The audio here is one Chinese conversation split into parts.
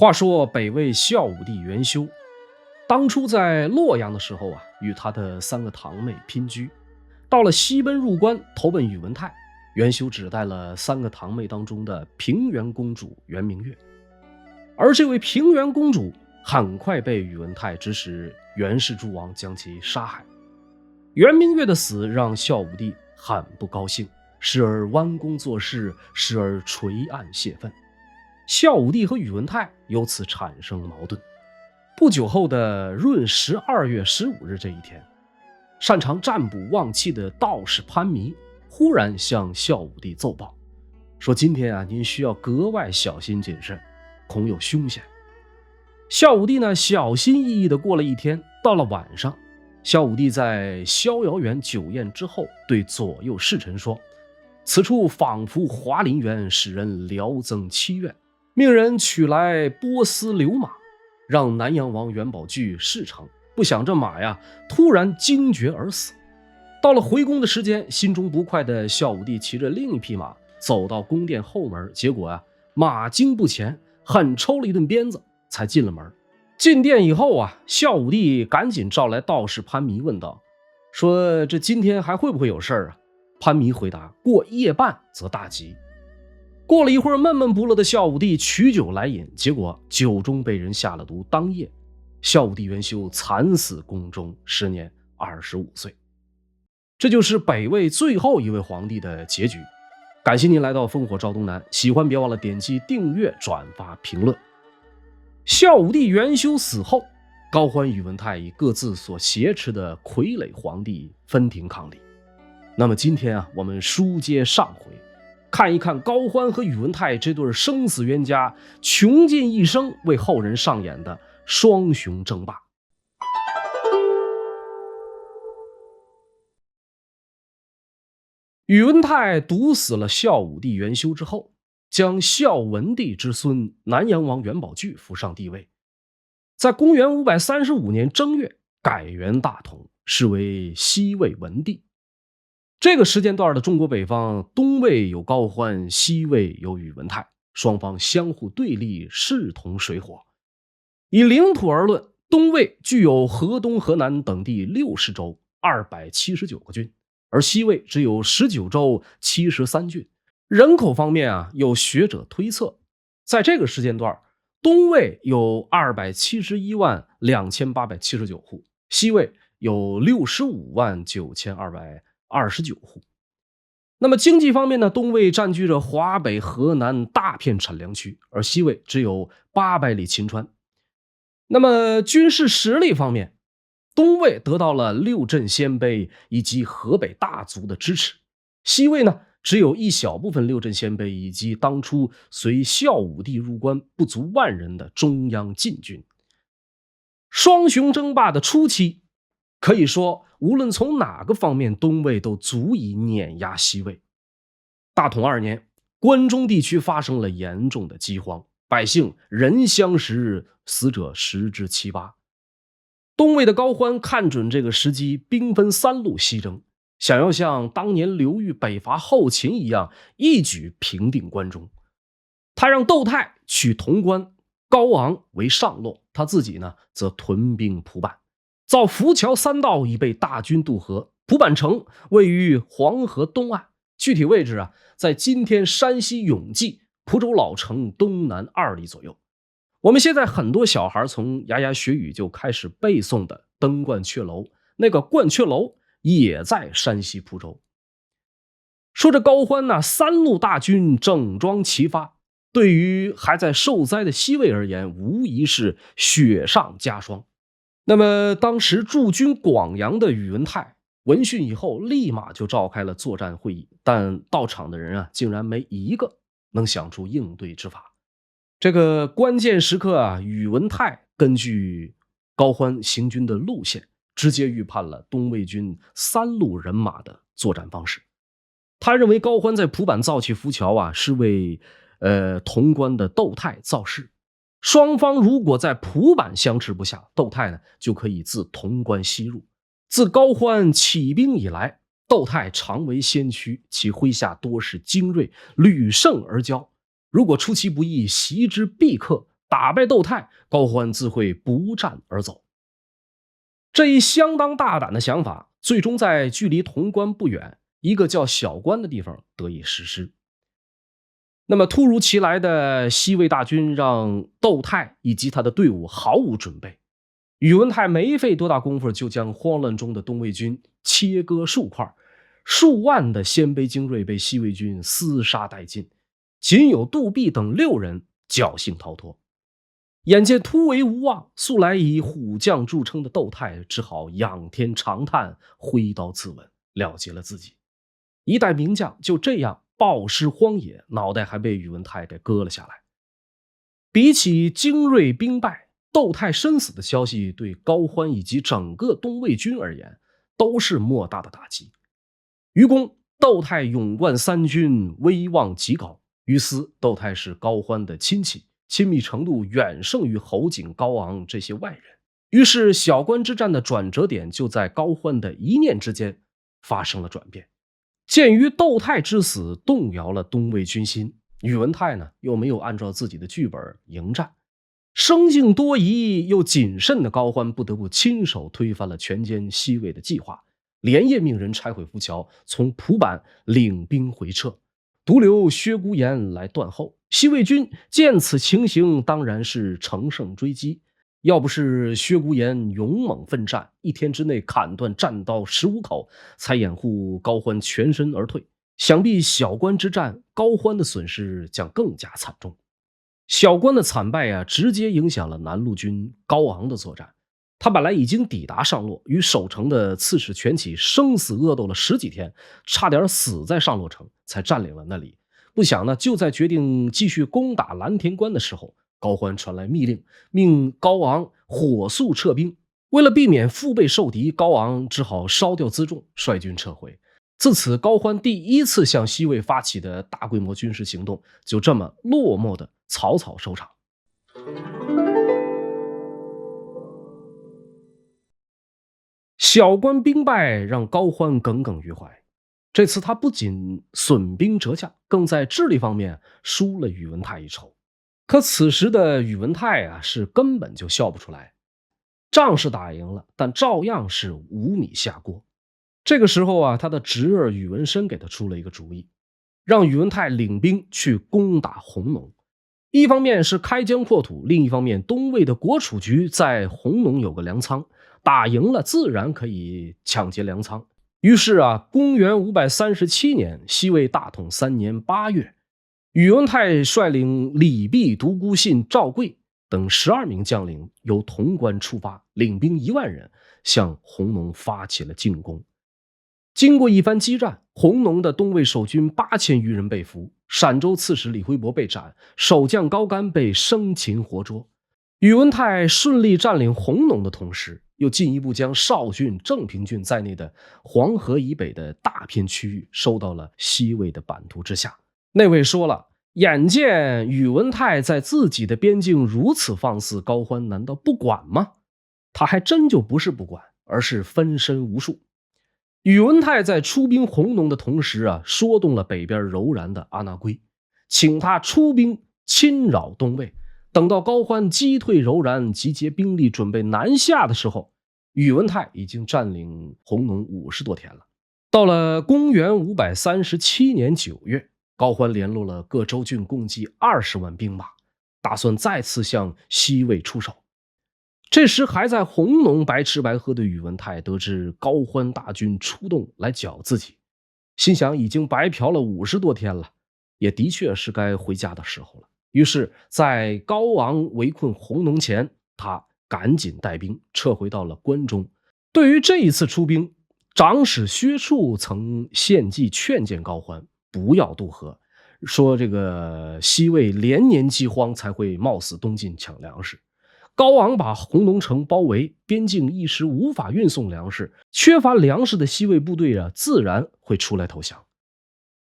话说北魏孝武帝元修，当初在洛阳的时候与他的3个堂妹姘居。到了西奔入关投奔宇文泰，元修只带了3个堂妹当中的平原公主元明月。而这位平原公主很快被宇文泰指使元氏诸王将其杀害。元明月的死让孝武帝很不高兴，时而弯弓作势，时而垂案泄愤。孝武帝和宇文泰由此产生矛盾。不久后的闰12月15日这一天，擅长占卜望气的道士潘弥忽然向孝武帝奏报，说今天您需要格外小心谨慎，恐有凶险。孝武帝呢小心翼翼地过了一天，到了晚上，孝武帝在逍遥园酒宴之后对左右侍臣说，此处仿佛华林园，使人聊增戚怨，命人取来波斯流马，让南阳王元宝炬侍乘。不想这马突然惊厥而死。到了回宫的时间，心中不快的孝武帝骑着另一匹马走到宫殿后门，结果马惊不前，狠抽了一顿鞭子才进了门。进殿以后孝武帝赶紧召来道士潘弥问道，说这今天还会不会有事儿潘弥回答，过夜半则大吉。过了一会儿，闷闷不乐的孝武帝取酒来饮，结果酒中被人下了毒，当夜孝武帝元修惨死宫中，时年25岁。这就是北魏最后一位皇帝的结局。感谢您来到烽火照东南，喜欢别忘了点击订阅、转发、评论。孝武帝元修死后，高欢、宇文泰以各自所挟持的傀儡皇帝分庭抗礼。那么今天我们书接上回，看一看高欢和宇文泰这对生死冤家穷尽一生为后人上演的双雄争霸。宇文泰毒死了孝武帝元修之后，将孝文帝之孙南阳王元宝炬扶上帝位，在公元535年正月改元大统，是为西魏文帝。这个时间段的中国北方，东魏有高欢，西魏有宇文泰，双方相互对立，势同水火。以领土而论，东魏具有河东、河南等地60州279个郡，而西魏只有19州73郡。人口方面有学者推测，在这个时间段，东魏有271万2879户，西魏有65万9229户。那么经济方面呢，东魏占据着华北、河南大片产粮区，而西魏只有800里秦川。那么军事实力方面，东魏得到了6镇鲜卑以及河北大族的支持，西魏呢只有一小部分6镇鲜卑以及当初随孝武帝入关不足10000人的中央禁军。双雄争霸的初期，可以说无论从哪个方面，东魏都足以碾压西魏。大统2年，关中地区发生了严重的饥荒，百姓人相食，死者10之7、8。东魏的高欢看准这个时机，兵分3路西征，想要像当年刘裕北伐后秦一样，一举平定关中。他让窦泰取潼关，高昂为上洛，他自己呢则屯兵蒲坂，造浮桥3道以备大军渡河。蒲坂城位于黄河东岸，具体位置在今天山西永济蒲州老城东南2里左右。我们现在很多小孩从牙牙学语就开始背诵的登鹳雀楼，那个鹳雀楼也在山西蒲州。说这高欢3路大军整装齐发，对于还在受灾的西魏而言，无疑是雪上加霜。那么当时驻军广阳的宇文泰闻讯以后，立马就召开了作战会议，但到场的人竟然没一个能想出应对之法。这个关键时刻宇文泰根据高欢行军的路线，直接预判了东魏军3路人马的作战方式。他认为高欢在蒲坂造起浮桥是为潼关的窦泰造势。双方如果在蒲坂相持不下，窦泰呢就可以自潼关西入。自高欢起兵以来，窦泰常为先驱，其麾下多是精锐，屡胜而骄。如果出其不意，袭之必克，打败窦泰，高欢自会不战而走。这一相当大胆的想法，最终在距离潼关不远一个叫小关的地方得以实施。那么突如其来的西魏大军让窦泰以及他的队伍毫无准备，宇文泰没费多大功夫就将慌乱中的东魏军切割数块，数万的鲜卑精锐被西魏军厮杀殆尽，仅有杜弼等6人侥幸逃脱。眼见突围无望，素来以虎将著称的窦泰只好仰天长叹，挥刀自刎，了结了自己。一代名将就这样暴尸荒野，脑袋还被宇文泰给割了下来。比起精锐兵败，窦泰身死的消息对高欢以及整个东魏军而言都是莫大的打击。于公，窦泰勇冠三军，威望极高；于私，窦泰是高欢的亲戚，亲密程度远胜于侯景、高昂这些外人。于是小关之战的转折点就在高欢的一念之间发生了转变。鉴于窦泰之死动摇了东魏军心，宇文泰呢又没有按照自己的剧本迎战，生性多疑又谨慎的高欢不得不亲手推翻了全歼西魏的计划，连夜命人拆毁浮桥，从蒲坂领兵回撤，独留薛孤岩来断后。西魏军见此情形，当然是乘胜追击。要不是薛孤岩勇猛奋战，一天之内砍断战刀15口，才掩护高欢全身而退，想必小关之战高欢的损失将更加惨重。小关的惨败直接影响了南路军高昂的作战。他本来已经抵达上洛，与守城的刺史全起生死恶斗了10几天，差点死在上洛城，才占领了那里。不想呢，就在决定继续攻打蓝田关的时候，高欢传来密令，命高昂火速撤兵。为了避免腹背受敌，高昂只好烧掉辎重，率军撤回。自此，高欢第一次向西魏发起的大规模军事行动，就这么落寞的草草收场。小关兵败让高欢耿耿于怀，这次他不仅损兵折将，更在智力方面输了宇文泰一筹。可此时的宇文泰是根本就笑不出来，仗是打赢了，但照样是无米下锅。这个时候他的侄儿宇文深给他出了一个主意，让宇文泰领兵去攻打弘农。一方面是开疆扩土，另一方面东魏的国储局在弘农有个粮仓，打赢了自然可以抢劫粮仓。于是公元537年，西魏大统3年8月，宇文泰率领李弼、独孤信、赵贵等12名将领由潼关出发，领兵1万人向弘农发起了进攻。经过一番激战，弘农的东魏守军8000余人被俘，陕州刺史李辉伯被斩，守将高干被生擒活捉。宇文泰顺利占领弘农的同时，又进一步将绍郡、正平郡在内的黄河以北的大片区域收到了西魏的版图之下。那位说了，眼见宇文泰在自己的边境如此放肆，高欢难道不管吗？他还真就不是不管，而是分身无术。宇文泰在出兵弘农的同时说动了北边柔然的阿那圭，请他出兵侵扰东魏。等到高欢击退柔然，集结兵力准备南下的时候，宇文泰已经占领弘农50多天了。到了公元537年9月，高欢联络了各州郡共计20万兵马，打算再次向西魏出手。这时还在弘农白吃白喝的宇文泰得知高欢大军出动来剿自己，心想已经白嫖了50多天了，也的确是该回家的时候了。于是在高昂围困弘农前，他赶紧带兵撤回到了关中。对于这一次出兵，长史薛处曾献计劝谏高欢不要渡河，说这个西魏连年饥荒才会冒死东进抢粮食。高昂把弘农城包围，边境一时无法运送粮食，缺乏粮食的西魏部队自然会出来投降。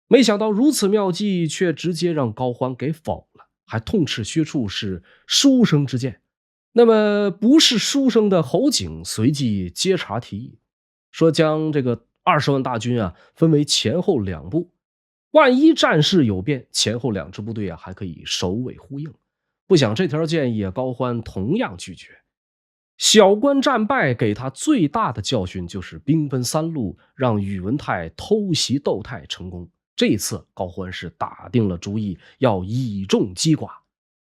没想到如此妙计却直接让高欢给否了，还痛斥薛处是书生之见。那么不是书生的侯景随即接茬提议，说将这个20万大军分为前后2部，万一战事有变，前后2支部队还可以首尾呼应。不想这条建议高欢同样拒绝。小关战败给他最大的教训就是兵分三路，让宇文泰偷袭窦泰成功。这一次高欢是打定了主意要以众击寡，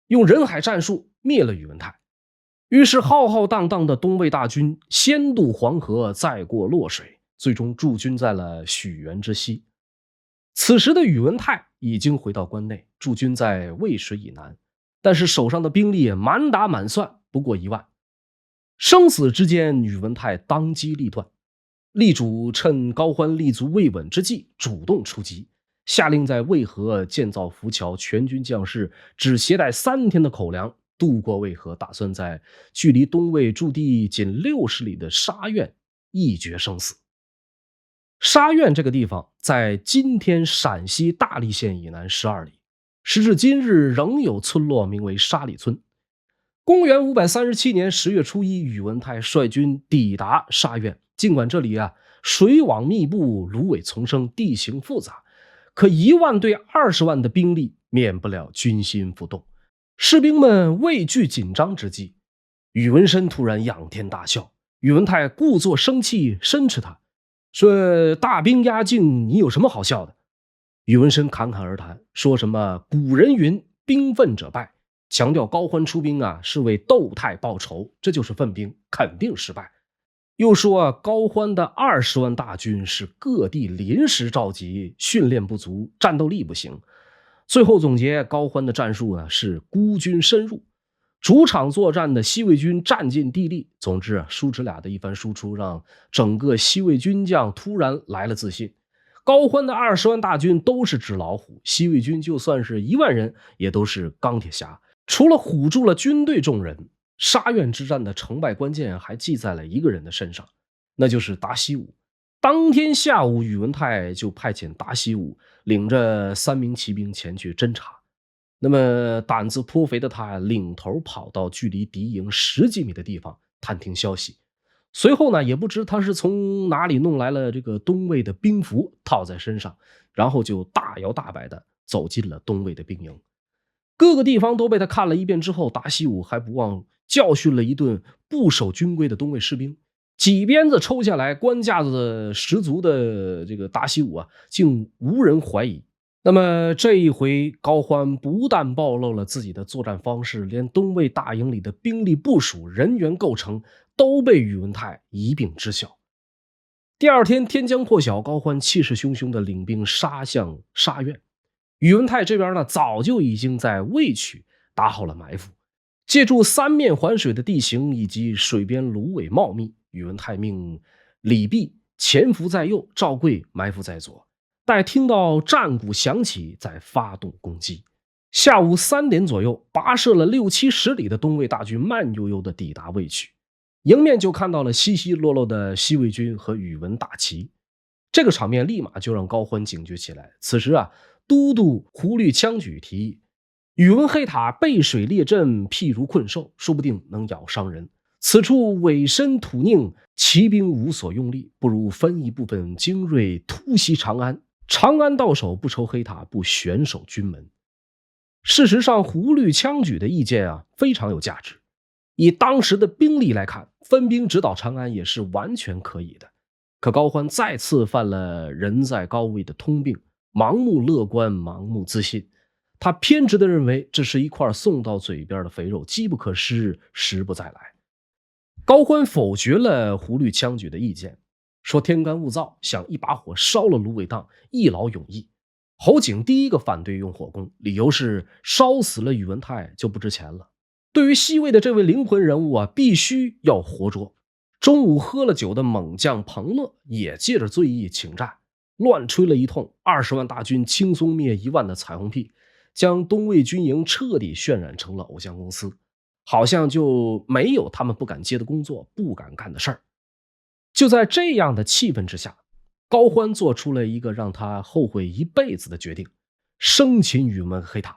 用人海战术灭了宇文泰。于是浩浩荡荡的东魏大军先渡黄河，再过洛水，最终驻军在了许源之西。此时的宇文泰已经回到关内，驻军在渭水以南，但是手上的兵力满打满算不过1万。生死之间，宇文泰当机立断，力主趁高欢立足未稳之际主动出击，下令在渭河建造浮桥，全军将士只携带3天的口粮渡过渭河，打算在距离东魏驻地仅60里的沙苑一决生死。沙苑这个地方在今天陕西大荔县以南12里，时至今日仍有村落名为沙里村。公元537年10月初1，宇文泰率军抵达沙苑。尽管这里水网密布，芦苇丛生，地形复杂，可1万对20万的兵力免不了军心浮动。士兵们畏惧紧张之际，宇文深突然仰天大笑。宇文泰故作生气，申斥他说：“大兵压境，你有什么好笑的？”宇文深侃侃而谈，说什么古人云兵奋者败，强调高欢出兵是为窦泰报仇，这就是奋兵，肯定失败。又说高欢的20万大军是各地临时召集，训练不足，战斗力不行。最后总结高欢的战术是孤军深入，主场作战的西魏军占尽地利。总之叔侄俩的一番输出让整个西魏军将突然来了自信。高欢的20万大军都是纸老虎，西魏军就算是1万人也都是钢铁侠。除了唬住了军队众人，沙苑之战的成败关键还记在了一个人的身上，那就是达西武。当天下午，宇文泰就派遣达西武领着3名骑兵前去侦察。那么胆子颇肥的他领头跑到距离敌营10几米的地方探听消息。随后呢，也不知他是从哪里弄来了这个东魏的兵符套在身上，然后就大摇大摆的走进了东魏的兵营。各个地方都被他看了一遍之后，达西武还不忘教训了一顿不守军规的东魏士兵。几鞭子抽下来，官架子十足的这个达西武竟无人怀疑。那么这一回高欢不但暴露了自己的作战方式，连东魏大营里的兵力部署、人员构成都被宇文泰一并知晓。第二天天将破晓，高欢气势汹汹地领兵杀向沙苑。宇文泰这边呢，早就已经在渭曲打好了埋伏，借助3面环水的地形以及水边芦苇茂密，宇文泰命李泌潜伏在右，赵贵埋伏在左，待听到战鼓响起再发动攻击。下午3点左右，跋涉了6、70里的东魏大军慢悠悠地抵达渭曲，迎面就看到了稀稀落落的西魏军和宇文大旗。这个场面立马就让高欢警觉起来。此时都督胡律枪举提议，宇文黑塔背水列阵，譬如困兽，说不定能咬伤人。此处尾深土宁，骑兵无所用力，不如分一部分精锐突袭长安。长安到手，不愁黑塔不悬守军门。事实上，胡律枪举的意见非常有价值。以当时的兵力来看，分兵直捣长安也是完全可以的。可高欢再次犯了人在高位的通病，盲目乐观，盲目自信。他偏执地认为这是一块送到嘴边的肥肉，机不可失，时不再来。高欢否决了胡律枪举的意见，说天干物燥，想一把火烧了芦苇荡，一劳永逸。侯景第一个反对用火攻，理由是烧死了宇文泰就不值钱了。对于西魏的这位灵魂人物必须要活捉。中午喝了酒的猛将彭乐也借着醉意请战，乱吹了一通，20万大军轻松灭1万的彩虹屁，将东魏军营彻底渲染成了偶像公司，好像就没有他们不敢接的工作，不敢干的事儿。就在这样的气氛之下，高欢做出了一个让他后悔一辈子的决定，生擒宇文黑塔。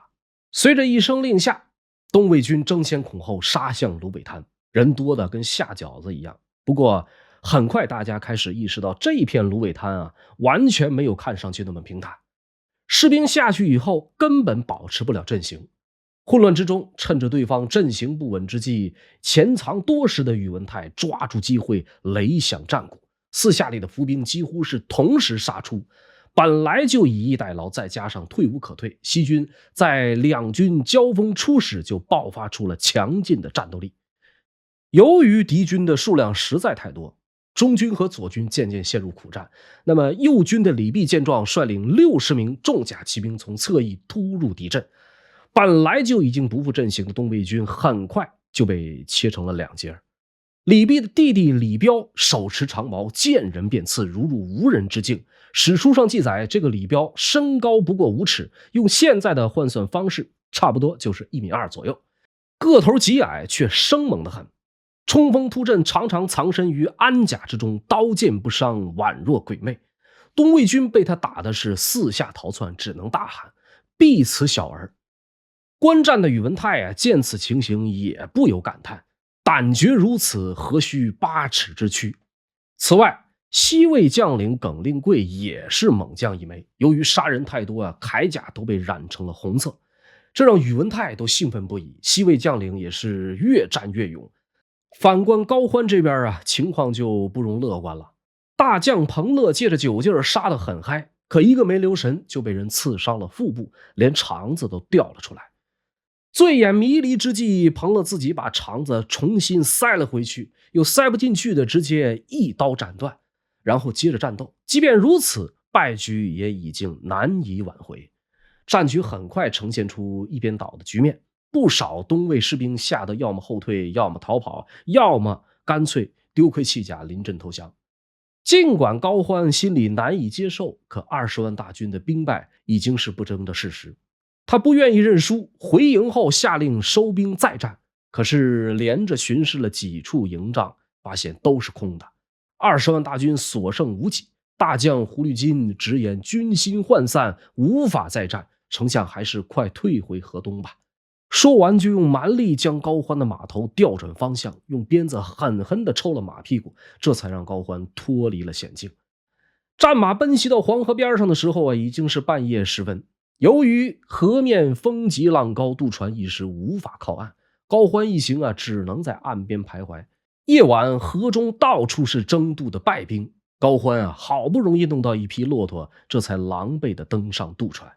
随着一声令下，东魏军争先恐后杀向芦苇滩，人多的跟下饺子一样。不过很快大家开始意识到，这片芦苇滩完全没有看上去那么平坦，士兵下去以后根本保持不了阵型。混乱之中，趁着对方阵型不稳之际，潜藏多时的宇文泰抓住机会擂响战鼓，四下里的伏兵几乎是同时杀出。本来就以逸待劳，再加上退无可退，西军在两军交锋初始就爆发出了强劲的战斗力。由于敌军的数量实在太多，中军和左军渐渐陷入苦战。那么右军的李泌见状，率领60名重甲骑兵从侧翼突入敌阵。本来就已经不复阵型的东魏军很快就被切成了两截。李泌的弟弟李彪手持长矛，见人便刺，如入无人之境。史书上记载，这个李彪身高不过5尺，用现在的换算方式，差不多就是1.2米左右，个头极矮，却生猛得很。冲锋突阵，常常藏身于鞍甲之中，刀剑不伤，宛若鬼魅。东魏军被他打的是四下逃窜，只能大喊必此小儿。观战的宇文泰见此情形也不由感叹，胆觉如此，何须8尺之躯。此外，西魏将领耿令贵也是猛将一枚，由于杀人太多铠甲都被染成了红色，这让宇文泰都兴奋不已。西魏将领也是越战越勇。反观高欢这边情况就不容乐观了。大将彭乐借着酒劲杀得很嗨，可一个没留神就被人刺伤了腹部，连肠子都掉了出来。醉眼迷离之际，彭乐自己把肠子重新塞了回去，又塞不进去的直接一刀斩断，然后接着战斗。即便如此，败局也已经难以挽回。战局很快呈现出一边倒的局面，不少东魏士兵吓得要么后退，要么逃跑，要么干脆丢盔弃甲临阵投降。尽管高欢心里难以接受，可20万大军的兵败已经是不争的事实。他不愿意认输，回营后下令收兵再战。可是连着巡视了几处营帐，发现都是空的。20万大军所剩无几，大将胡律金直言军心涣散，无法再战，丞相还是快退回河东吧。说完就用蛮力将高欢的马头调转方向，用鞭子狠狠地抽了马屁股，这才让高欢脱离了险境。战马奔袭到黄河边上的时候已经是半夜时分。由于河面风急浪高，渡船一时无法靠岸，高欢一行只能在岸边徘徊。夜晚河中到处是争渡的败兵，高欢好不容易弄到一匹骆驼，这才狼狈地登上渡船。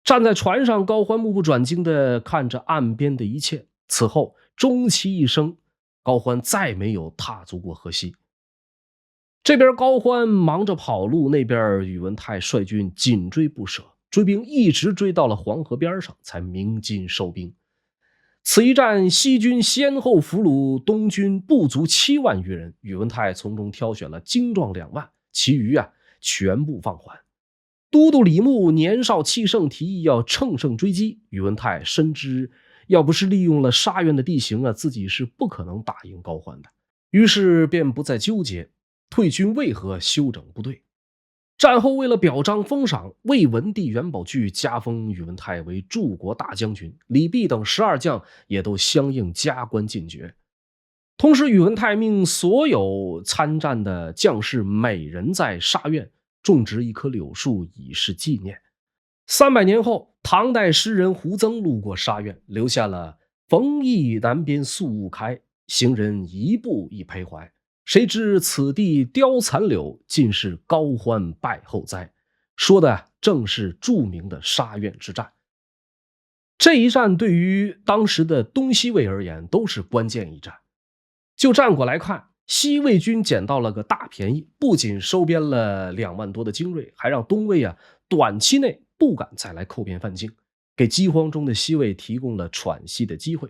站在船上，高欢目不转睛地看着岸边的一切。此后终其一生，高欢再没有踏足过河西。这边高欢忙着跑路，那边宇文泰率军紧追不舍，追兵一直追到了黄河边上，才鸣金收兵。此一战，西军先后俘虏东军不足7万余人，宇文泰从中挑选了精壮2万，其余全部放还。都督李牧年少气盛，提议要乘胜追击。宇文泰深知要不是利用了沙苑的地形自己是不可能打赢高欢的，于是便不再纠结退军为何，休整部队。战后为了表彰封赏，魏文帝元宝炬加封宇文泰为柱国大将军，李泌等12将也都相应加官进爵。同时宇文泰命所有参战的将士每人在沙苑种植一棵柳树，以示纪念。300年后，唐代诗人胡曾路过沙苑，留下了逢驿南边肃雾开，行人一步一徘徊，谁知此地凋残柳，尽是高欢败后哉。说的正是著名的沙苑之战。这一战对于当时的东西魏而言都是关键一战。就战果来看，西魏军捡到了个大便宜，不仅收编了2万多的精锐，还让东魏短期内不敢再来扣编犯境，给饥荒中的西魏提供了喘息的机会。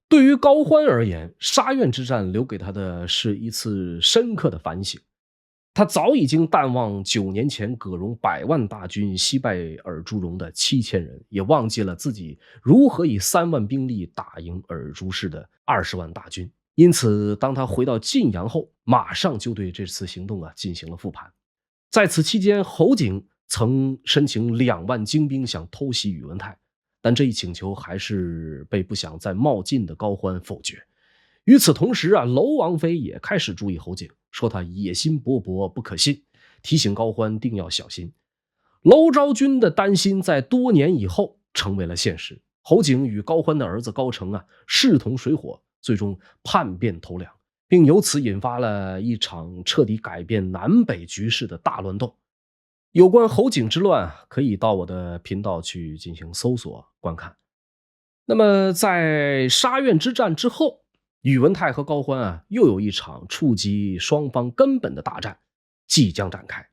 对于高欢而言，沙苑之战留给他的是一次深刻的反省。他早已经淡忘9年前葛荣100万大军击败尔朱荣的7000人，也忘记了自己如何以3万兵力打赢尔朱氏的20万大军。因此当他回到晋阳后，马上就对这次行动进行了复盘。在此期间，侯景曾申请2万精兵想偷袭宇文泰，但这一请求还是被不想再冒进的高欢否决。与此同时娄王妃也开始注意侯景，说他野心勃勃，不可信，提醒高欢定要小心。娄昭君的担心在多年以后成为了现实。侯景与高欢的儿子高澄势同水火，最终叛变投梁，并由此引发了一场彻底改变南北局势的大乱斗。有关侯景之乱可以到我的频道去进行搜索观看。那么在沙苑之战之后，宇文泰和高欢又有一场触及双方根本的大战即将展开。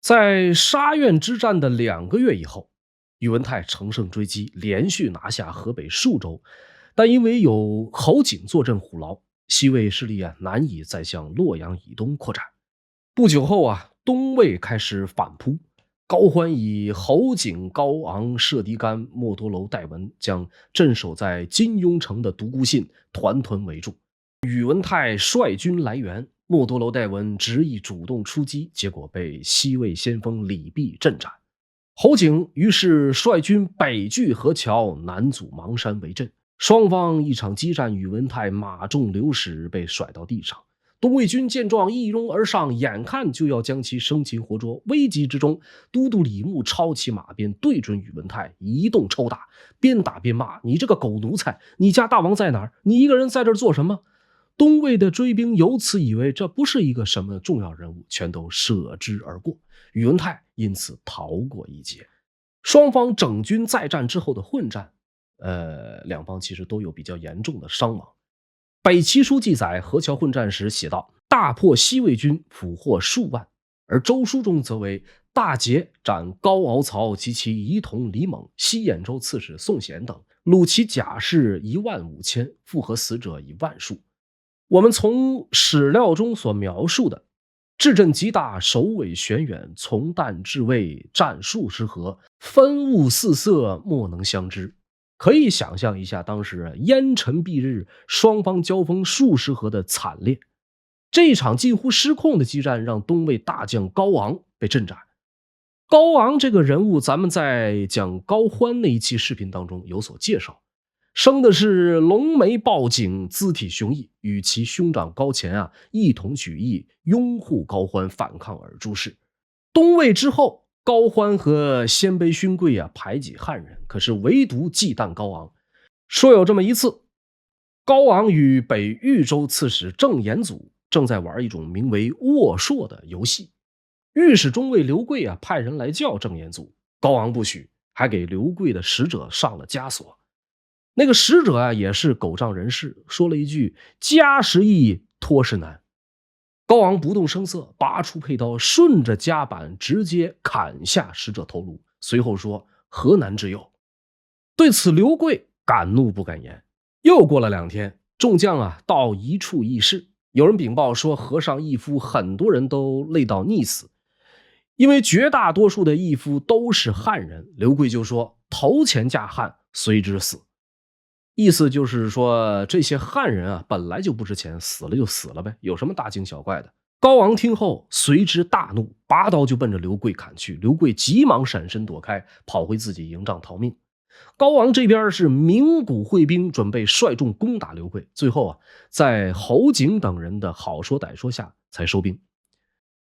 在沙苑之战的2个月以后，宇文泰乘胜追击，连续拿下河北数州，但因为有侯景坐镇虎牢，西魏势力难以再向洛阳以东扩展。不久后东魏开始反扑，高欢以侯景、高昂、射狄干、莫多楼、戴文将镇守在金庸城的独孤信团团围住。宇文泰率军来援，莫多楼、戴文执意主动出击，结果被西魏先锋李泌阵斩。侯景于是率军北据河桥，南阻邙山为阵。双方一场激战，宇文泰马中流矢，被甩到地上。东魏军见状一拥而上，眼看就要将其生擒活捉。危急之中，都督李牧抄起马鞭，对准宇文泰一动抽打，边打边骂：“你这个狗奴才，你家大王在哪儿？你一个人在这儿做什么？”东魏的追兵由此以为这不是一个什么重要人物，全都舍之而过。宇文泰因此逃过一劫。双方整军再战之后的混战，两方其实都有比较严重的伤亡。北齐书记载河桥混战时写道：“大破西魏军，俘获数万。”而周书中则为大捷斩高敖曹及其仪同李猛、西兖州刺史宋显等，虏其甲士15000，复合死者以万数。我们从史料中所描述的至阵极大，首尾悬远，从旦至魏，战数十合，分物四色，莫能相知。可以想象一下当时烟尘蔽日，双方交锋数十合的惨烈。这一场近乎失控的激战让东魏大将高昂被阵斩。高昂这个人物咱们在讲高欢那一期视频当中有所介绍，生的是龙眉豹颈，姿体雄毅，与其兄长高乾一同举义，拥护高欢，反抗尔朱氏。东魏之后，高欢和鲜卑勋贵排挤汉人，可是唯独忌惮高昂。说有这么一次，高昂与北豫州刺史郑延祖正在玩一种名为握槊的游戏。御史中尉刘贵派人来叫郑延祖，高昂不许，还给刘贵的使者上了枷锁。那个使者也是狗仗人势，说了一句：“家时易，脱时难。”高昂不动声色，拔出佩刀，顺着夹板直接砍下使者头颅，随后说：“河南之有。”对此刘贵敢怒不敢言。又过了2天，众将到一处议事，有人禀报说河上义夫很多人都累到溺死，因为绝大多数的义夫都是汉人。刘贵就说：“头前驾汉，随之死。”意思就是说这些汉人本来就不值钱，死了就死了呗，有什么大惊小怪的。高昂听后随之大怒，拔刀就奔着刘贵砍去。刘贵急忙闪身躲开，跑回自己营帐逃命。高昂这边是鸣鼓会兵，准备率众攻打刘贵，最后在侯景等人的好说歹说下才收兵。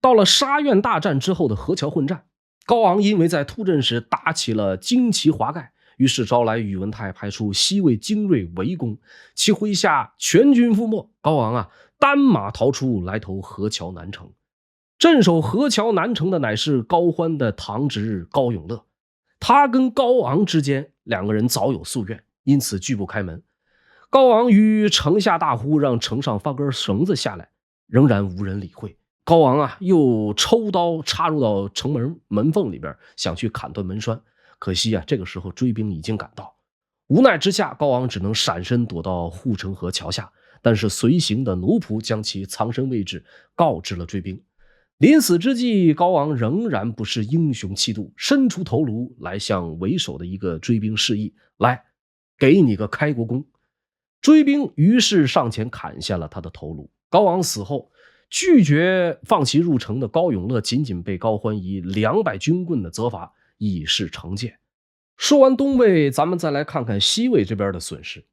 到了沙苑大战之后的河桥混战，高昂因为在突阵时打起了旌旗华盖，于是招来宇文泰派出西魏精锐围攻，其麾下全军覆没。高昂单马逃出，来投河桥南城。镇守河桥南城的乃是高欢的堂侄高永乐，他跟高昂之间2个人早有夙愿，因此拒不开门。高昂于城下大呼，让城上放根绳子下来，仍然无人理会。高昂又抽刀插入到城门缝里边，想去砍断门栓。可惜这个时候追兵已经赶到，无奈之下，高昂只能闪身躲到护城河桥下，但是随行的奴仆将其藏身位置告知了追兵。临死之际，高昂仍然不失英雄气度，伸出头颅来向为首的一个追兵示意：“来，给你个开国功。”追兵于是上前砍下了他的头颅。高昂死后，拒绝放其入城的高永乐仅仅被高欢以200军棍的责罚，以示惩戒。说完东魏，咱们再来看看西魏这边的损失。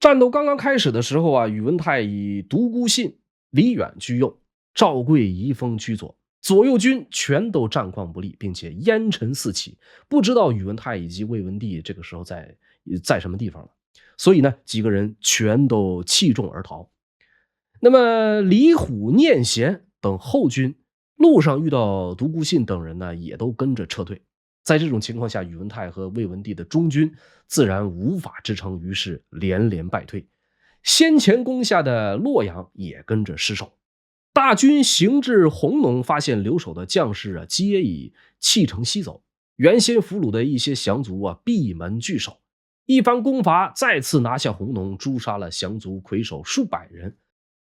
战斗刚刚开始的时候宇文泰以独孤信、李远居右，赵贵、仪封居左。左右军全都战况不利，并且烟尘四起，不知道宇文泰以及魏文帝这个时候在什么地方了。所以呢，几个人全都弃众而逃。那么李虎、聂贤等后军路上遇到独孤信等人呢，也都跟着撤退。在这种情况下，宇文泰和魏文帝的中军自然无法支撑，于是连连败退。先前攻下的洛阳也跟着失守。大军行至弘农，发现留守的将士皆已弃城西走，原先俘虏的一些降卒闭门拒守。一番攻伐，再次拿下弘农，诛杀了降卒魁首数百人。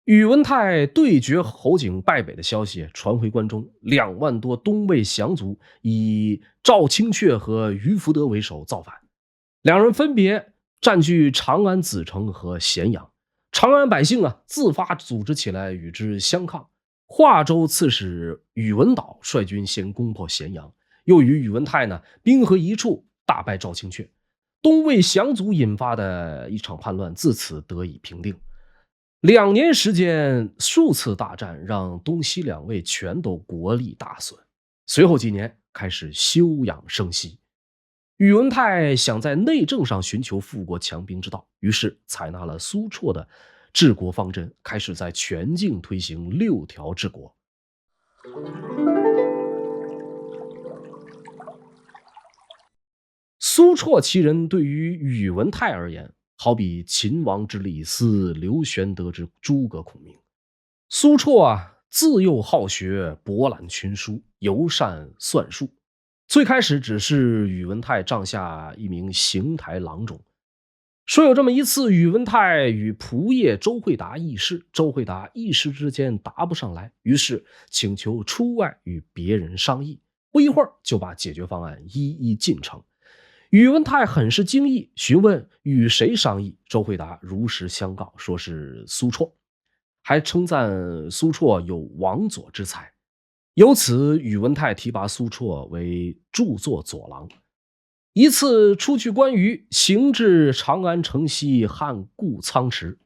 宇文泰对决侯景败北的消息传回关中，2万多东魏降卒以赵清阙和于福德为首造反，两人分别占据长安子城和咸阳。长安百姓自发组织起来与之相抗。华州刺史宇文导率军先攻破咸阳，又与宇文泰兵合一处，大败赵清阙。东魏降卒引发的一场叛乱自此得以平定。2年时间，数次大战让东西两魏全都国力大损。随后几年开始休养生息。宇文泰想在内政上寻求富国强兵之道，于是采纳了苏绰的治国方针，开始在全境推行6条治国。苏绰其人对于宇文泰而言，好比秦王之李斯、刘玄德之诸葛孔明。苏绰自幼好学，博览群书，尤善算术。最开始只是宇文泰帐下一名行台郎中。说有这么一次，宇文泰与仆射周惠达议事，周惠达一时之间答不上来，于是请求出外与别人商议。不一会儿就把解决方案一一进呈。宇文泰很是惊异，询问与谁商议。周惠达如实相告，说是苏绰，还称赞苏绰有王佐之才。由此，宇文泰提拔苏绰为著作佐郎。一次出去观鱼，行至长安城西汉故仓池。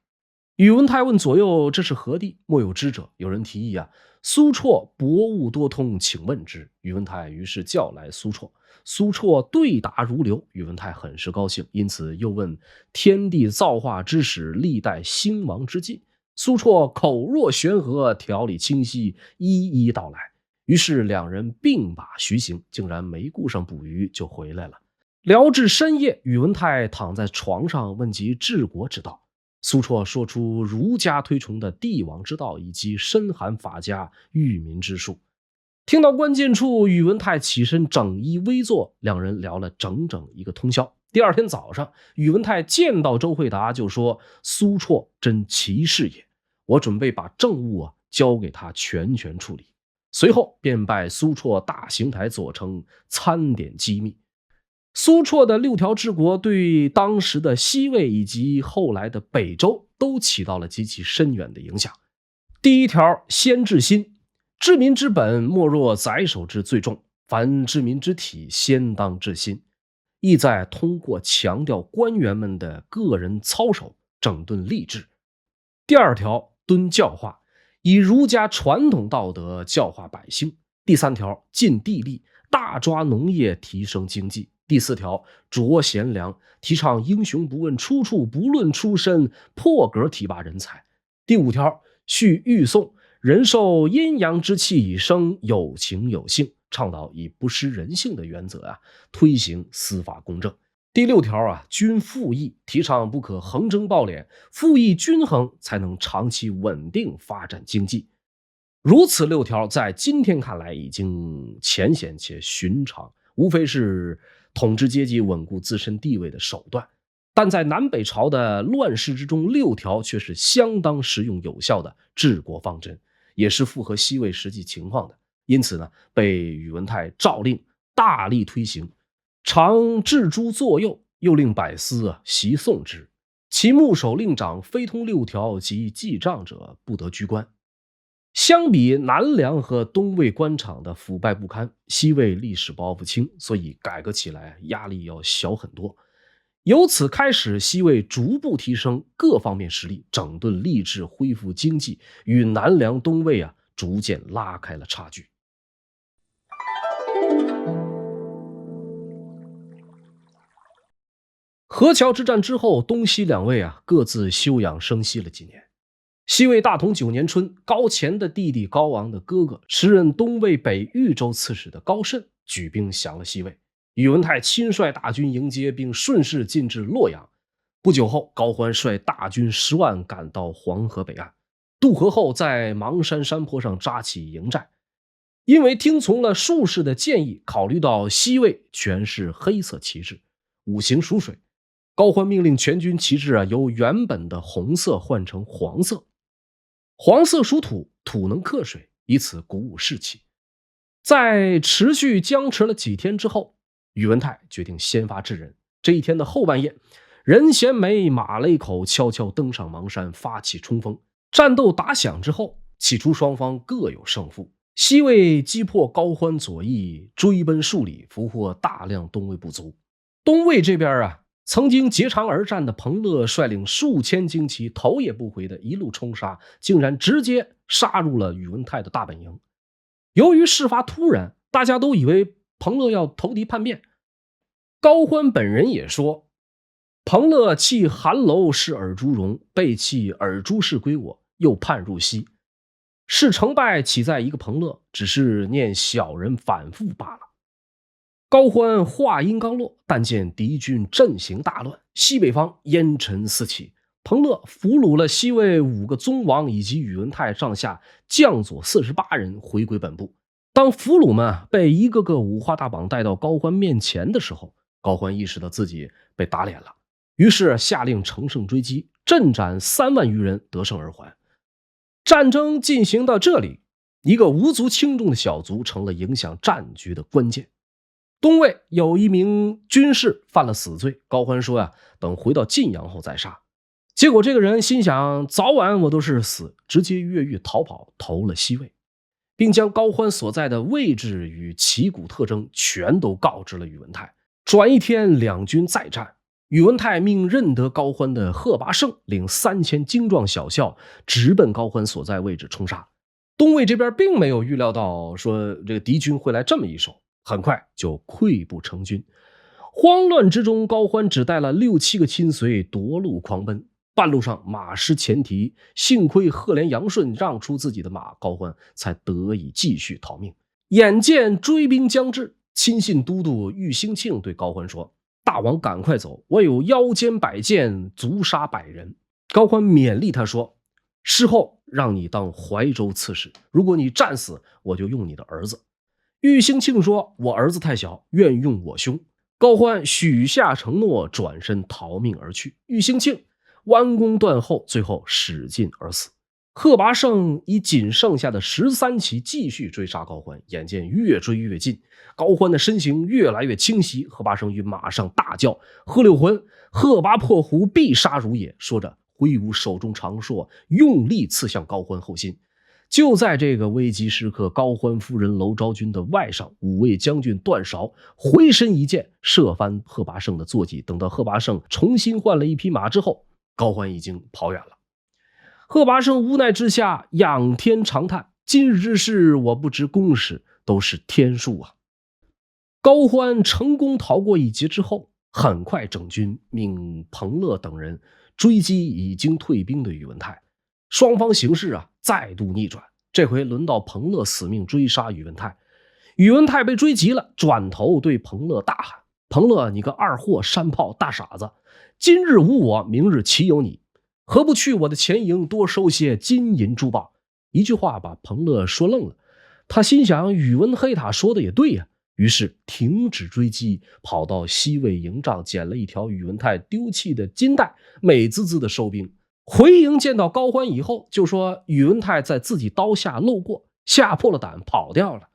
宇文泰问左右这是何地，莫有知者。有人提议苏绰博物多通，请问之。宇文泰于是叫来苏绰，苏绰对答如流，宇文泰很是高兴，因此又问天地造化之始，历代兴亡之际。苏绰口若悬河，条理清晰，一一道来。于是两人并把徐行，竟然没顾上捕鱼就回来了。聊至深夜，宇文泰躺在床上问及治国之道。苏绰说出儒家推崇的帝王之道，以及深含法家育民之术。听到关键处，宇文泰起身整衣微坐，两人聊了整整一个通宵。第二天早上，宇文泰见到周惠达就说：“苏绰真奇士也，我准备把政务交给他全权处理。”随后便拜苏绰大行台左丞，参点机密。苏绰的6条治国对当时的西魏以及后来的北周都起到了极其深远的影响。第1条，先治心。治民之本，莫若宰首之最重，凡治民之体，先当治心，意在通过强调官员们的个人操守，整顿吏治。第2条，敦教化，以儒家传统道德教化百姓。第3条，尽地利，大抓农业，提升经济。第4条，擢贤良，提倡英雄不问出处，不论出身，破格提拔人才。第5条，续欲颂，人受阴阳之气以生，有情有性，倡导以不失人性的原则推行司法公正。第6条均富义，提倡不可横征暴敛，富义均衡才能长期稳定发展经济。如此6条在今天看来已经浅显且寻常，无非是统治阶级稳固自身地位的手段，但在南北朝的乱世之中，6条却是相当实用有效的治国方针，也是符合西魏实际情况的。因此被宇文泰诏令大力推行，常置诸左右，又令百司习诵之。其牧守令长非通6条及记账者，不得居官。相比南梁和东魏官场的腐败不堪，西魏历史包袱轻，所以改革起来压力要小很多。由此开始，西魏逐步提升各方面实力，整顿吏治，恢复经济，与南梁东魏逐渐拉开了差距。河桥之战之后，东西两位各自休养生息了几年。西魏大同9年春，高乾的弟弟高昂的哥哥，时任东魏北豫州刺史的高慎举兵降了西魏，宇文泰亲率大军迎接，并顺势进至洛阳。不久后，高欢率大军10万赶到黄河北岸，渡河后在邙山山坡上扎起营寨。因为听从了术士的建议，考虑到西魏全是黑色旗帜，五行属水，高欢命令全军旗帜由原本的红色换成黄色。黄色属土，土能克水，以此鼓舞士气。在持续僵持了几天之后，宇文泰决定先发制人。这一天的后半夜，任贤枚、马雷口悄悄登上邙山，发起冲锋。战斗打响之后，起初双方各有胜负。西魏击破高欢左翼，追奔数里，俘获大量东魏部族。东魏这边曾经截长而战的彭乐率领数千精骑，头也不回的一路冲杀，竟然直接杀入了宇文泰的大本营。由于事发突然，大家都以为彭乐要投敌叛变。高欢本人也说，彭乐弃韩楼是尔朱荣，背弃尔朱氏归我，又叛入西，是成败岂在一个彭乐，只是念小人反复罢了。高欢话音刚落，但见敌军阵型大乱，西北方烟尘四起。彭乐俘虏了西魏5个宗王以及宇文泰上下将佐48人，回归本部。当俘虏们被一个个五花大绑带到高欢面前的时候，高欢意识到自己被打脸了，于是下令乘胜追击，阵斩3万余人，得胜而还。战争进行到这里，一个无足轻重的小卒成了影响战局的关键。东魏有一名军士犯了死罪，高欢说等回到晋阳后再杀。结果这个人心想，早晚我都是死，直接越狱逃跑，投了西魏，并将高欢所在的位置与旗鼓特征全都告知了宇文泰。转一天，两军再战，宇文泰命认得高欢的贺拔胜领3000精壮小校直奔高欢所在位置冲杀。东魏这边并没有预料到说这个敌军会来这么一手，很快就溃不成军。慌乱之中，高欢只带了6、7个亲随夺路狂奔，半路上马失前蹄，幸亏赫连杨顺让出自己的马，高欢才得以继续逃命。眼见追兵将至，亲信都督郁兴庆对高欢说，大王赶快走，我有腰间100箭，足杀100人。高欢勉励他说，事后让你当怀州刺史，如果你战死，我就用你的儿子。郁兴庆说，我儿子太小，愿用我兄。高欢许下承诺，转身逃命而去。郁兴庆弯弓断后，最后使尽而死。贺拔胜以仅剩下的13骑继续追杀高欢，眼见越追越近，高欢的身形越来越清晰。贺拔胜于马上大叫，贺六魂，贺拔破胡，必杀如也，说着挥舞手中长槊，用力刺向高欢后心。就在这个危急时刻，高欢夫人娄昭君的外甥五位将军段韶回身一箭，射翻贺拔胜的坐骑。等到贺拔胜重新换了一匹马之后，高欢已经跑远了。贺拔胜无奈之下仰天长叹，今日之事，我不知公事，都是天数啊。高欢成功逃过一劫之后，很快整军命彭乐等人追击已经退兵的宇文泰。双方形势再度逆转，这回轮到彭乐死命追杀宇文泰。宇文泰被追急了，转头对彭乐大喊，彭乐，你个二货山炮大傻子，今日无我，明日岂有你，何不去我的前营多收些金银珠宝。一句话把彭乐说愣了，他心想宇文黑塔说的也对呀，于是停止追击，跑到西魏营帐捡了一条宇文泰丢弃的金带，美滋滋的收兵。回营见到高欢以后，就说宇文泰在自己刀下漏过，吓破了胆跑掉了。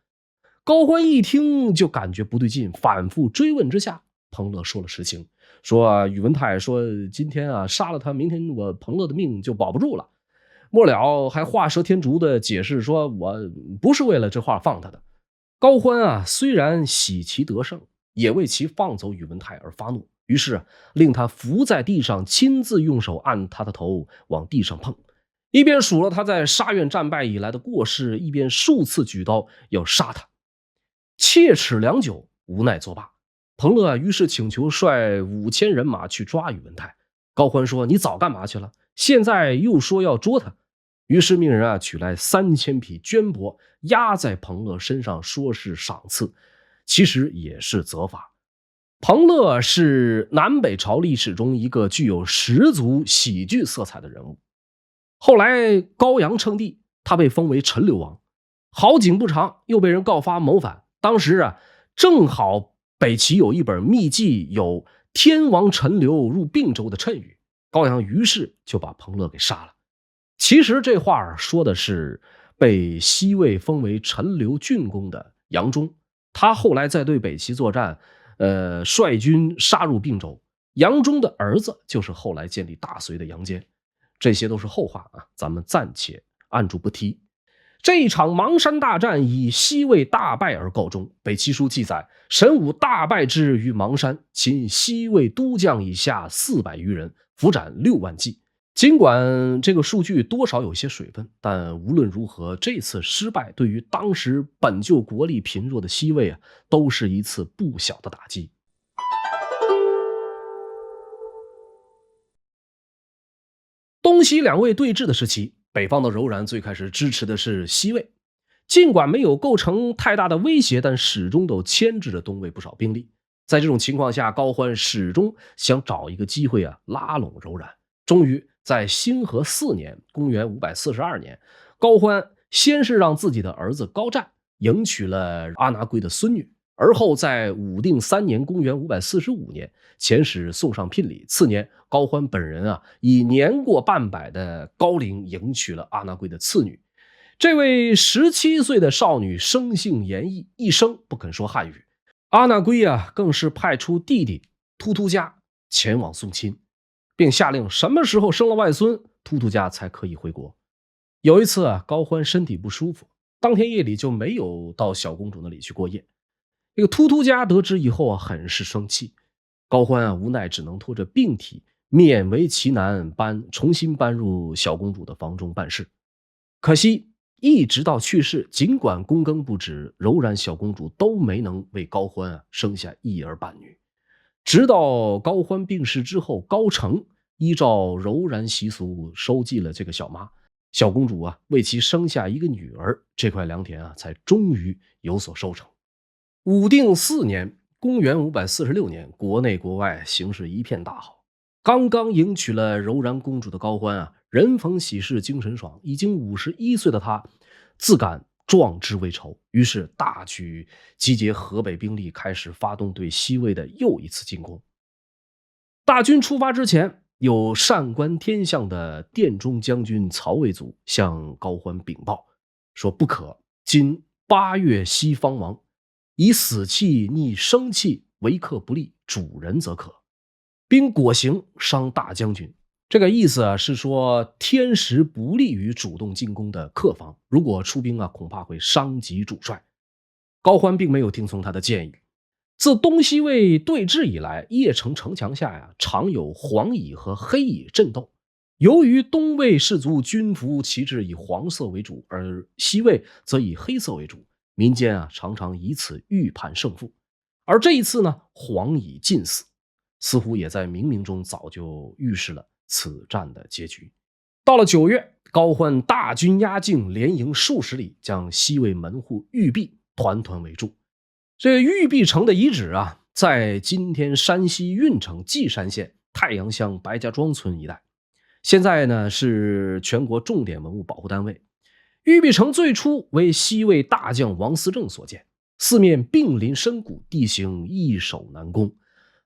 高欢一听就感觉不对劲，反复追问之下，彭乐说了实情，说宇文泰说今天杀了他，明天我彭乐的命就保不住了。末了还画蛇添足的解释说，我不是为了这话放他的。高欢虽然喜其得胜，也为其放走宇文泰而发怒，于是令他伏在地上，亲自用手按他的头往地上碰，一边数了他在沙苑战败以来的过失，一边数次举刀要杀他。切齿良久，无奈作罢。彭乐于是请求率5000人马去抓宇文泰。高欢说：“你早干嘛去了？现在又说要捉他。”于是命人取来3000匹绢帛压在彭乐身上，说是赏赐，其实也是责罚。彭乐是南北朝历史中一个具有十足喜剧色彩的人物。后来高阳称帝，他被封为陈留王。好景不长，又被人告发谋反。当时正好北齐有一本秘籍，有天王陈留入并州的谶语。高阳于是就把彭乐给杀了。其实这话说的是被西魏封为陈留郡公的杨忠，他后来在对北齐作战，率军杀入并州。杨忠的儿子就是后来建立大隋的杨坚。这些都是后话咱们暂且按住不提。这一场邙山大战以西魏大败而告终。北齐书记载，神武大败之于邙山，擒西魏都将以下400余人，俘斩6万骑。尽管这个数据多少有些水分，但无论如何，这次失败对于当时本就国力贫弱的西魏都是一次不小的打击。东西两魏对峙的时期，北方的柔然最开始支持的是西魏，尽管没有构成太大的威胁，但始终都牵制着东魏不少兵力。在这种情况下，高欢始终想找一个机会拉拢柔然。终于在兴和4年公元542年，高欢先是让自己的儿子高湛迎娶了阿拿圭的孙女，而后在武定3年公元545年遣使送上聘礼。次年，高欢本人以年过半百的高龄迎娶了阿拿圭的次女。这位17岁的少女生性严毅，一生不肯说汉语。阿拿圭更是派出弟弟突突家前往送亲，并下令什么时候生了外孙，突突家才可以回国。有一次高欢身体不舒服，当天夜里就没有到小公主那里去过夜。这个突突家得知以后很是生气，高欢无奈只能拖着病体勉为其难重新搬入小公主的房中办事。可惜一直到去世，尽管躬耕不止，柔然小公主都没能为高欢生下一儿半女。直到高欢病逝之后，高澄依照柔然习俗收继了这个小妈，小公主为其生下一个女儿，这块良田才终于有所收成。武定4年公元546年，国内国外形势一片大好。刚刚迎娶了柔然公主的高欢人逢喜事精神爽，已经51岁的他自感壮志未酬，于是大举集结河北兵力，开始发动对西魏的又一次进攻。大军出发之前，有善观天象的殿中将军曹魏祖向高欢禀报说：“不可，今8月西方王，以死气逆生气，为客不利，主人则可。兵果行，伤大将军。”这个意思是说天时不利于主动进攻的客方，如果出兵恐怕会伤及主帅。高欢并没有听从他的建议。自东西魏对峙以来，邺城城墙下常有黄蚁和黑蚁阵斗。由于东魏士族军服旗帜以黄色为主，而西魏则以黑色为主，民间常常以此预判胜负。而这一次呢，黄蚁尽死，似乎也在冥冥中早就预示了此战的结局。到了9月，高欢大军压境，连营数十里，将西魏门户玉壁团团围住。这玉壁城的遗址在今天山西运城稷山县太阳乡白家庄村一带，现在呢是全国重点文物保护单位。玉壁城最初为西魏大将王思政所建，四面并临深谷，地形易守难攻。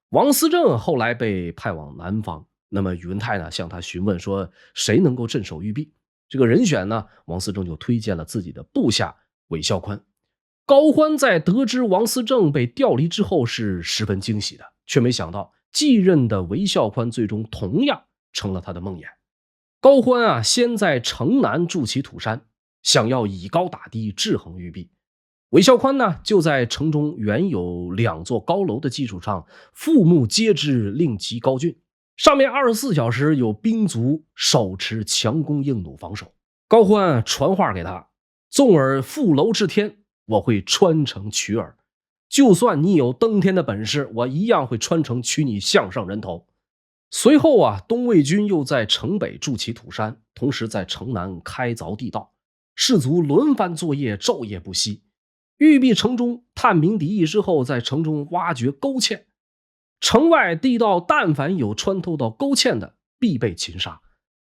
王思政后来被派往南方，那么宇文泰呢向他询问说谁能够镇守玉壁。这个人选呢，王思政就推荐了自己的部下韦孝宽。高欢在得知王思政被调离之后是十分惊喜的，却没想到继任的韦孝宽最终同样成了他的梦魇。高欢先在城南筑起土山，想要以高打低，制衡玉壁。韦孝宽呢，就在城中原有2座高楼的基础上覆木接枝，令其高峻，上面24小时有兵卒手持强弓硬弩防守。高欢传话给他：纵尔覆楼至天，我会穿城取耳。就算你有登天的本事，我一样会穿城取你项上人头。随后啊，东魏军又在城北筑起土山，同时在城南开凿地道，士卒轮番作业，昼夜不息。玉璧城中探明敌意之后，在城中挖掘沟堑，城外地道但凡有穿透到沟堑的，必被擒杀。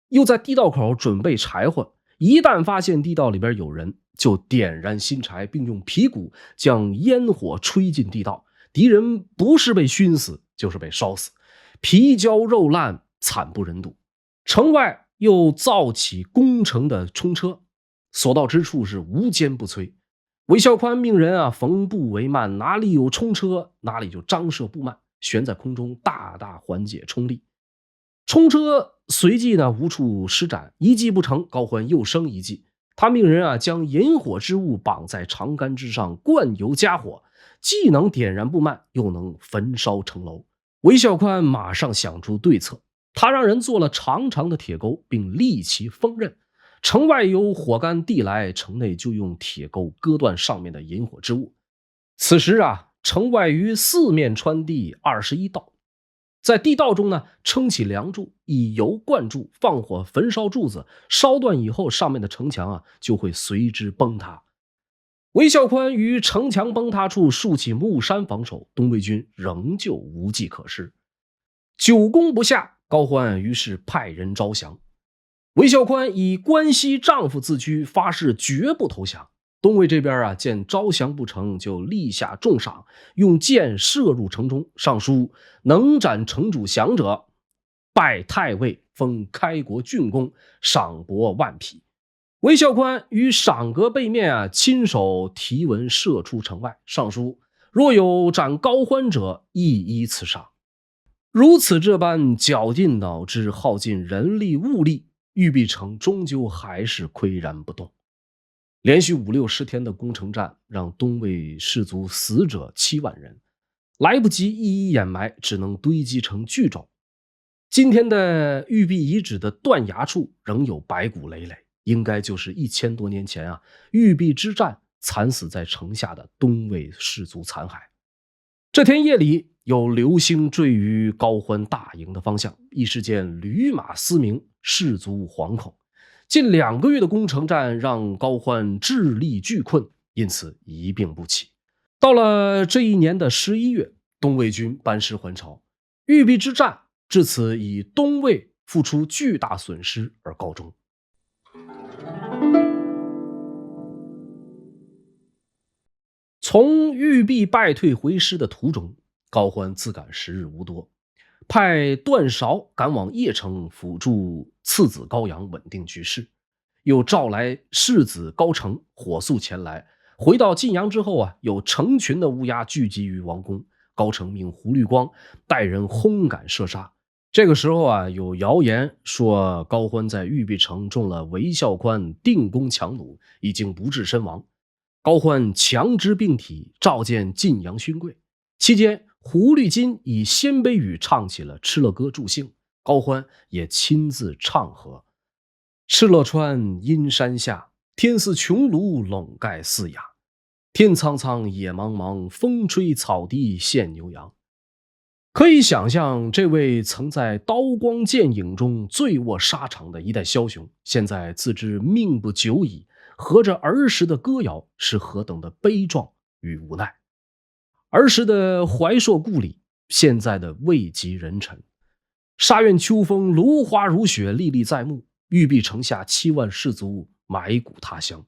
又在地道口准备柴火，一旦发现地道里边有人，就点燃新柴，并用皮鼓将烟火吹进地道。敌人不是被熏死，就是被烧死，皮焦肉烂，惨不忍睹。城外又造起攻城的冲车，所到之处是无坚不摧。韦孝宽命人缝布帷幔，哪里有冲车，哪里就张设布幔，悬在空中，大大缓解冲力。冲车随即无处施展，一计不成，高欢又生一计。他命人将引火之物绑在长杆之上，灌油加火，既能点燃布幔，又能焚烧城楼。韦孝宽马上想出对策，他让人做了长长的铁钩，并立其锋刃。城外有火干地来，城内就用铁钩割断上面的引火之物。此时城外于四面穿地21道，在地道中撑起梁柱，以油灌注，放火焚烧柱子，烧断以后，上面的城墙就会随之崩塌。韦孝宽于城墙崩塌处竖起木山防守，东魏军仍旧无计可施。久攻不下，高欢于是派人招降。韦孝宽以关西丈夫自居，发誓绝不投降。东魏这边见招降不成，就立下重赏，用箭射入城中，上书能斩城主降者，拜太尉，封开国郡公，赏帛万匹。韦孝宽于赏阁背面亲手题文射出城外，上书若有斩高欢者，亦依此赏。如此这般绞尽脑汁，耗尽人力物力，玉璧城终究还是岿然不动。连续5、60天的攻城战，让东魏士卒死者7万人，来不及一一掩埋，只能堆积成巨冢。今天的玉璧遗址的断崖处仍有白骨累累，应该就是1000多年前玉璧之战惨死在城下的东魏士卒残骸。这天夜里，有流星坠于高欢大营的方向，一时间驴马嘶鸣，士卒惶恐。近2个月的攻城战让高欢智力俱困，因此一病不起。到了这一年的11月，东魏军班师还朝，玉璧之战至此以东魏付出巨大损失而告终。从玉璧败退回师的途中，高欢自感时日无多，派段韶赶往邺城辅助次子高阳稳定局势，又召来世子高澄火速前来。回到晋阳之后有成群的乌鸦聚集于王宫，高澄命胡律光带人轰赶射杀。这个时候有谣言说高欢在玉璧城中了韦孝宽定弓强弩，已经不治身亡。高欢强之病体，召见晋阳勋贵。期间胡律金以鲜卑语唱起了敕勒歌助兴，高欢也亲自唱和。敕勒川阴山下，天似穹庐笼盖四野。天苍苍野茫茫，风吹草低见牛羊。可以想象，这位曾在刀光剑影中醉卧沙场的一代枭雄，现在自知命不久矣，合着儿时的歌谣是何等的悲壮与无奈。儿时的怀硕故里，现在的位极人臣。沙苑秋风，芦花如雪，历历在目。玉璧城下7万士卒埋骨他乡，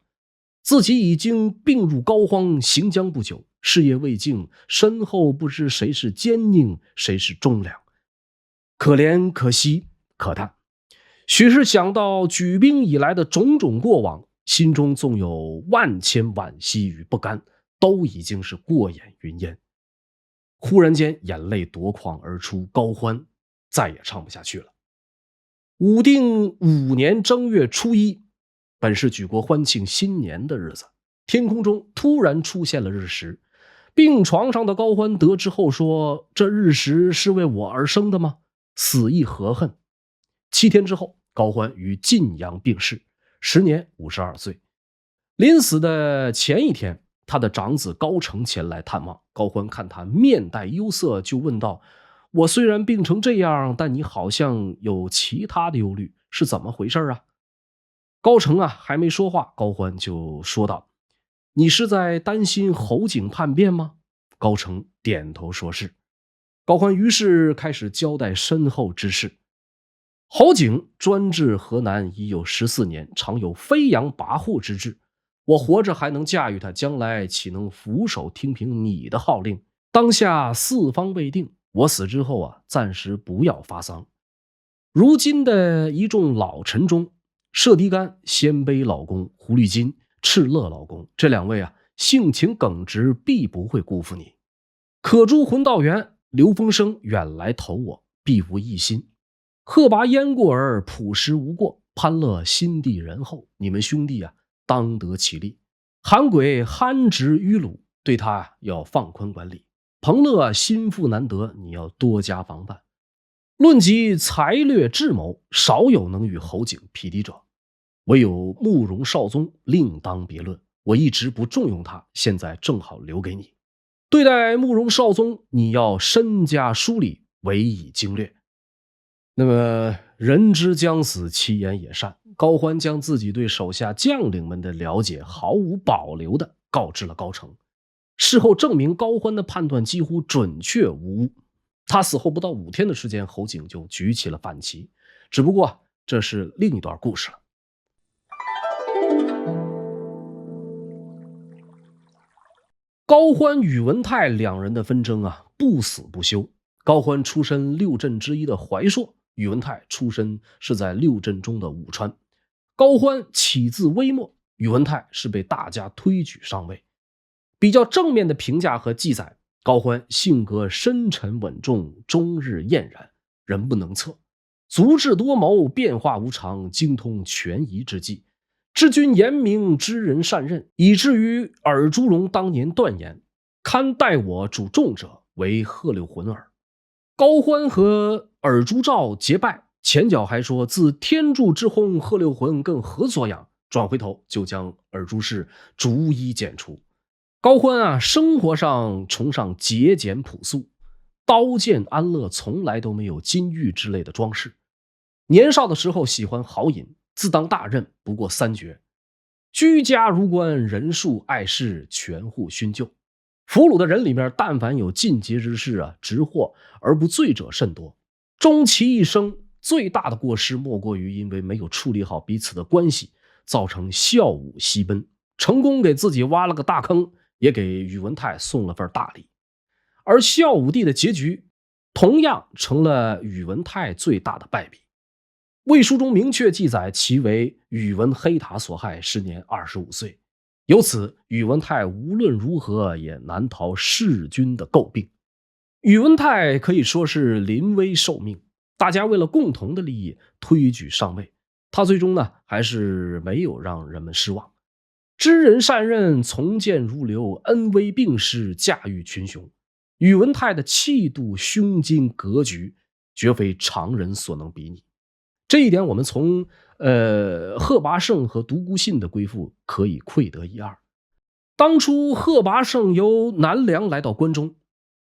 自己已经病入膏肓，行将不久，事业未尽，身后不知谁是奸佞，谁是忠良。可怜可惜可叹，许是想到举兵以来的种种过往，心中纵有万千惋惜与不甘，都已经是过眼云烟。忽然间眼泪夺眶而出，高欢再也唱不下去了。武定5年正月初1，本是举国欢庆新年的日子，天空中突然出现了日食。病床上的高欢得知后说，这日食是为我而生的吗？死亦何恨。7天之后，高欢于晋阳病逝，时年52岁。临死的前一天，他的长子高澄前来探望。高欢看他面带忧色，就问道：我虽然病成这样，但你好像有其他的忧虑，是怎么回事啊？高澄还没说话，高欢就说道：你是在担心侯景叛变吗？高澄点头说是。高欢于是开始交代身后之事。侯景专治河南已有14年，常有飞扬跋扈之志。我活着还能驾驭他，将来岂能俯首听凭你的号令？当下四方未定，我死之后暂时不要发丧。如今的一众老臣中，射的干、鲜卑老公、胡律金、敕勒老公这2位性情耿直，必不会辜负你。可诛浑道员刘丰生远来投我，必无一心。贺拔燕过而朴实无过，潘乐心地仁厚，你们兄弟当得其利。韩轨憨直迂鲁，对他要放宽管理。彭乐心腹难得，你要多加防范。论及才略智谋，少有能与侯景匹敌者，唯有慕容绍宗另当别论。我一直不重用他，现在正好留给你。对待慕容绍宗，你要深加梳理，委以精略。那么人之将死，其言也善。高欢将自己对手下将领们的了解毫无保留地告知了高澄。事后证明，高欢的判断几乎准确无误。他死后不到5天的时间，侯景就举起了反旗。只不过这是另一段故事了。高欢宇文泰两人的纷争不死不休。高欢出身6镇之一的怀朔，宇文泰出身是在6镇中的武川。高欢起自微末，宇文泰是被大家推举上位。比较正面的评价和记载，高欢性格深沉稳重，终日晏然，人不能测，足智多谋，变化无常，精通权宜之计，治军严明，知人善任，以至于尔朱荣当年断言：堪代我主众者，为贺六浑耳。高欢和尔朱兆结拜，前脚还说自天柱之薨，贺六浑更何所养，转回头就将尔朱氏逐一剪除。高欢生活上崇尚节俭朴素，刀剑安乐，从来都没有金玉之类的装饰。年少的时候喜欢豪饮，自当大任不过3绝，居家如关，人数爱事，全户熏旧。俘虏的人里面，但凡有尽节之事直获而不罪者甚多。终其一生，最大的过失莫过于因为没有处理好彼此的关系，造成孝武西奔，成功给自己挖了个大坑，也给宇文泰送了份大礼。而孝武帝的结局同样成了宇文泰最大的败笔。魏书中明确记载，其为宇文黑塔所害，时年25岁。由此，宇文泰无论如何也难逃弑君的诟病。宇文泰可以说是临危受命，大家为了共同的利益推举上位，他最终还是没有让人们失望。知人善任，从谏如流，恩威并施，驾驭群雄。宇文泰的气度、胸襟、格局，绝非常人所能比拟。这一点我们从贺拔胜和独孤信的归附可以窥得一二。当初贺拔胜由南梁来到关中，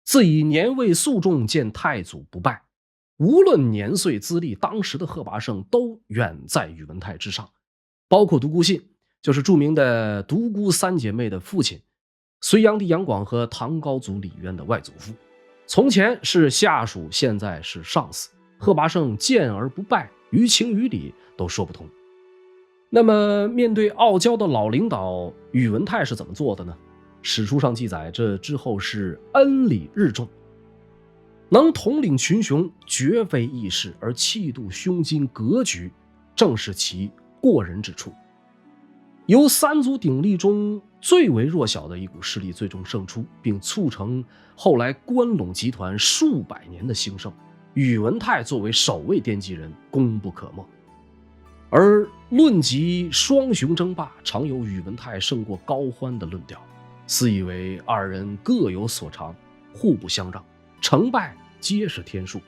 自以年位素重，见太祖不败。无论年岁资历，当时的贺拔胜都远在宇文泰之上。包括独孤信，就是著名的独孤3姐妹的父亲，隋炀帝杨广和唐高祖李渊的外祖父。从前是下属，现在是上司。贺拔胜见而不败，于情于理都说不通。那么面对傲娇的老领导，宇文泰是怎么做的呢？史书上记载，这之后是恩礼日重，能统领群雄绝非易事，而气度、胸襟、格局正是其过人之处。由3足鼎立中最为弱小的一股势力最终胜出，并促成后来关陇集团数百年的兴盛。宇文泰作为首位奠基人，功不可没。而论及双雄争霸，常有宇文泰胜过高欢的论调，私以为2人各有所长，互不相让，成败皆是天数。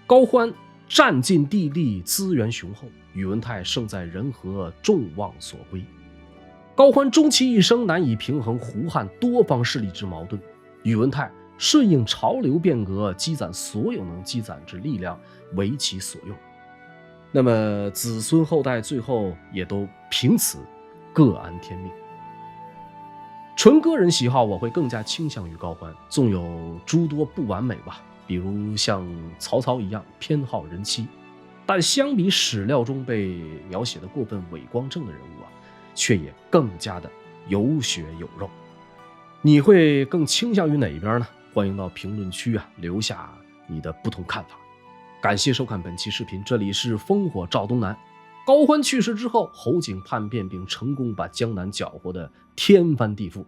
高欢占尽地利，资源雄厚；宇文泰胜在人和，众望所归。高欢终其一生难以平衡胡汉多方势力之矛盾，宇文泰顺应潮流变革，积攒所有能积攒之力量，为其所用。那么子孙后代最后也都凭此各安天命。纯个人喜好，我会更加倾向于高欢，纵有诸多不完美吧，比如像曹操一样偏好人妻，但相比史料中被描写的过分伪光正的人物却也更加的有血有肉。你会更倾向于哪一边呢？欢迎到评论区留下你的不同看法。感谢收看本期视频，这里是烽火赵东南。高欢去世之后，侯景叛变并成功把江南搅和的天翻地覆。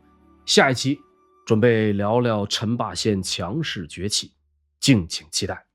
下一期准备聊聊陈霸先强势崛起，敬请期待。